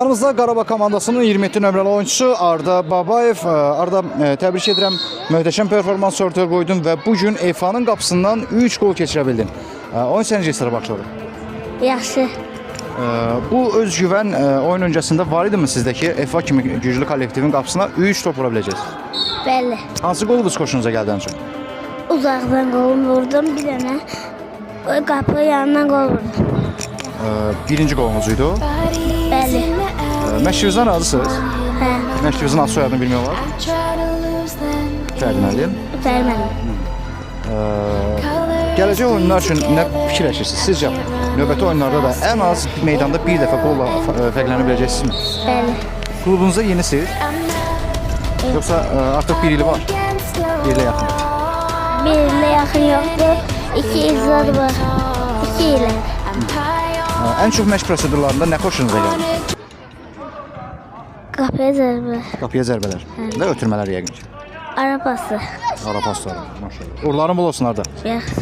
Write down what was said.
Aramızda Qarabağ komandasının 27 nömrəli oyuncusu Arda Babayev. Arda, təbrik edirəm. Möhtəşəm performans ortaya qoydun və bugün EFA-nın qapısından 3 gol keçirə bildin. Oyun səni necə sıra başladı? Yaxşı. Bu özgüvən oyun öncəsində var idimi sizdə ki, EFA kimi güclü kollektivin qapısına 3 top vura biləcəksiniz? Bəli. Hansı qol xoşunuza gəldi ən çox? Uzaqdan qol vurdum bir dənə. O qapı yanından qol vurdum. Birinci qolunuz idi o? Bəli. Məşqinizdən razısınız? Hə. Məşqinizin ad soyadını bilmiyorlar. Fərdinəli. Fərmənim. Gələcək oyunlar üçün nə fikirləşirsiniz? Sizcə növbəti oyunlarda da ən az meydanda bir dəfə qolla fərqlənə biləcəksiniz? Bəli. Klubunuzda yenisiniz? Yoxsa artıq bir ili var? Bir ilə yaxın. Bir ilə yaxın yoxdur. 2 il var. 2 ilə. Ən çox məşq prosedurlarında nə xoşunuza gəlir? Qapıya zərbə. Qapıya zərbələr və ötürmələr yəqin ki. Ara pası. Ara pasları, maşallah. Uğurların bol olsun Arda. Yaxşı.